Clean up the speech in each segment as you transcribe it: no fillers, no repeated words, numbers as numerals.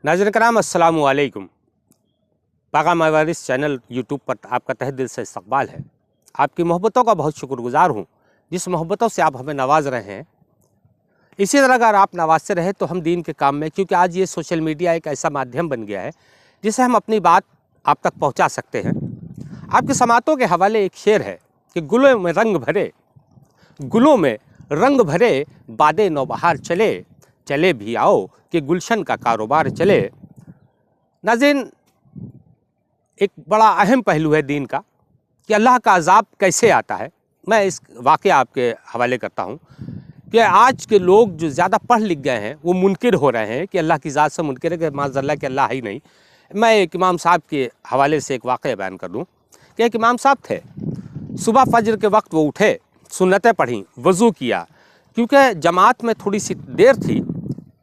नाज़रीन कराम अस्सलामु अलैकुम। पाका मवारिस चैनल यूट्यूब पर आपका तहे दिल से इस्तकबाल है। आपकी मोहब्बतों का बहुत शुक्रगुजार हूँ, जिस मोहब्बतों से आप हमें नवाज रहे हैं। इसी तरह अगर आप नवाजते रहे तो हम दीन के काम में, क्योंकि आज ये सोशल मीडिया एक ऐसा माध्यम बन गया है जिससे हम अपनी बात आप तक पहुँचा सकते हैं। आपके समातों के हवाले एक शेर है कि गुलों में रंग भरे बादे नौबहार चले, चले भी आओ कि गुलशन का कारोबार चले। नाज़रीन, एक बड़ा अहम पहलू है दीन का कि अल्लाह का अज़ाब कैसे आता है। मैं इस वाक़या आपके हवाले करता हूँ कि आज के लोग जो ज़्यादा पढ़ लिख गए हैं वो मुनकिर हो रहे हैं कि अल्लाह की ज़ात से मुनकिर है कि माज़अल्लाह कि अल्लाह ही नहीं। मैं एक इमाम साहब के हवाले से एक वाक़या बयान कर दूँ कि एक इमाम साहब थे, सुबह फजर के वक्त वो उठे, सुन्नतें पढ़ीं, वज़ू किया, क्योंकि जमात में थोड़ी सी देर थी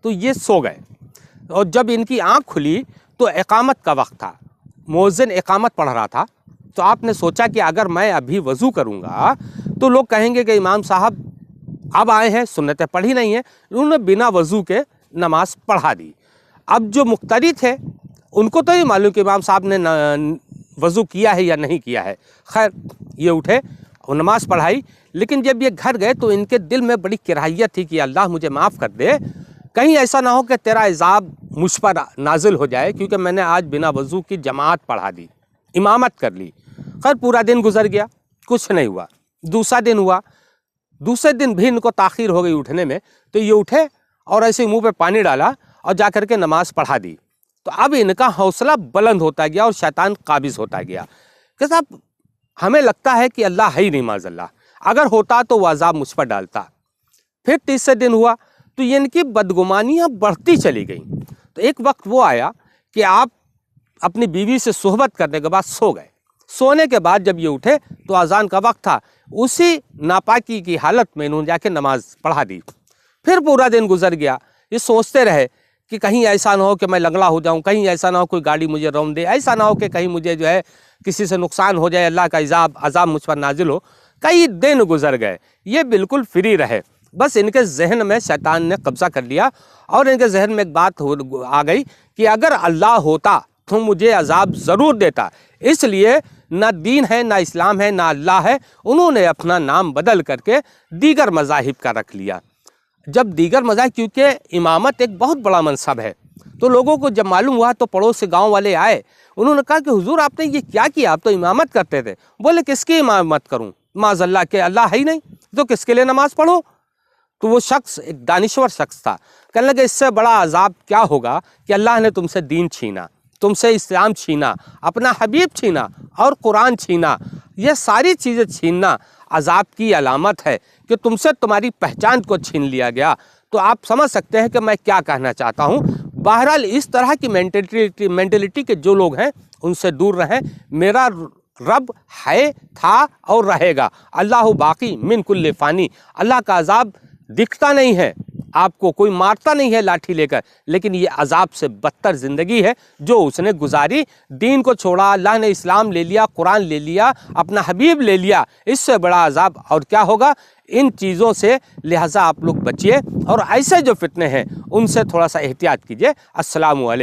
तो ये सो गए। और जब इनकी आँख खुली तो इक़ामत का वक्त था, मुअज़्ज़िन इक़ामत पढ़ रहा था। तो आपने सोचा कि अगर मैं अभी वज़ू करूँगा तो लोग कहेंगे कि इमाम साहब अब आए हैं, सुन्नतें पढ़ी नहीं हैं। उन्होंने बिना वज़ू के नमाज़ पढ़ा दी। अब जो मुक़्तदी थे उनको तो ये मालूम कि इमाम साहब ने वज़ू किया है या नहीं किया है। खैर, ये उठे और नमाज़ पढ़ाई, लेकिन जब ये घर गए तो इनके दिल में बड़ी किराहियत थी कि अल्लाह मुझे माफ़ कर दे, कहीं ऐसा ना हो कि तेरा इज़ाब मुझ पर नाजिल हो जाए, क्योंकि मैंने आज बिना वज़ू की जमात पढ़ा दी, इमामत कर ली। खैर, पूरा दिन गुजर गया, कुछ नहीं हुआ। दूसरा दिन हुआ, दूसरे दिन भी इनको ताख़ीर हो गई उठने में, तो ये उठे और ऐसे मुंह पे पानी डाला और जा कर के नमाज़ पढ़ा दी। तो अब इनका हौसला बुलंद होता गया और शैतान काबिज़ होता गया कि साहब हमें लगता है कि अल्लाह है ही नहीं, माज़अल्लाह, अगर होता तो वो अज़ाब मुझ पर डालता। फिर तीसरे दिन हुआ तो ये इनकी बदगुमानियाँ बढ़ती चली गईं। तो एक वक्त वो आया कि आप अपनी बीवी से सोहबत करने के बाद सो गए। सोने के बाद जब ये उठे तो अज़ान का वक्त था, उसी नापाकी की हालत में इन्होंने जाके नमाज़ पढ़ा दी। फिर पूरा दिन गुजर गया, ये सोचते रहे कि कहीं ऐसा ना हो कि मैं लंगड़ा हो जाऊं, कहीं ऐसा ना हो कोई गाड़ी मुझे रौंद दे, ऐसा ना हो कि कहीं मुझे जो है किसी से नुकसान हो जाए, अल्लाह का अज़ाब मुझ पर नाजिल हो। कई दिन गुजर गए, ये बिल्कुल फ्री रहे। बस इनके जहन में शैतान ने कब्ज़ा कर लिया और इनके जहन में एक बात आ गई कि अगर अल्लाह होता तो मुझे अज़ाब ज़रूर देता। इसलिए ना दीन है, ना इस्लाम है, ना अल्लाह है। उन्होंने अपना नाम बदल करके दीगर मज़ाहिब का रख लिया। जब दीगर मज़ाहिब, क्योंकि इमामत एक बहुत बड़ा मनसब है, तो लोगों को जब मालूम हुआ तो पड़ोस से गाँव वाले आए। उन्होंने कहा कि हुजूर आपने ये क्या किया, आप तो इमामत करते थे। बोले किसकी इमामत करूँ, माज़अल्लाह के अल्लाह है ही नहीं, तो किसके लिए नमाज़ पढ़ो। तो वो शख्स एक दानिश्वर शख्स था, कहने लगे इससे बड़ा अज़ाब क्या होगा कि अल्लाह ने तुमसे दीन छीना, तुमसे इस्लाम छीना, अपना हबीब छीना और कुरान छीना। ये सारी चीज़ें छीनना अज़ाब की अलामत है कि तुमसे तुम्हारी पहचान को छीन लिया गया। तो आप समझ सकते हैं कि मैं क्या कहना चाहता हूँ। बहरहाल इस तरह की मेंटलिटी के जो लोग हैं उनसे दूर रहें। मेरा रब है, था और रहेगा। अल्लाह बाकी मिन कुल्ले फ़ानी। अल्लाह का अज़ाब दिखता नहीं है, आपको कोई मारता नहीं है लाठी लेकर, लेकिन ये अज़ाब से बदतर ज़िंदगी है जो उसने गुजारी। दीन को छोड़ा, अल्लाह ने इस्लाम ले लिया, कुरान ले लिया, अपना हबीब ले लिया, इससे बड़ा अज़ाब और क्या होगा। इन चीज़ों से लिहाजा आप लोग बचिए और ऐसे जो फितने हैं उनसे थोड़ा सा एहतियात कीजिए। अस्सलामु अलैकुम।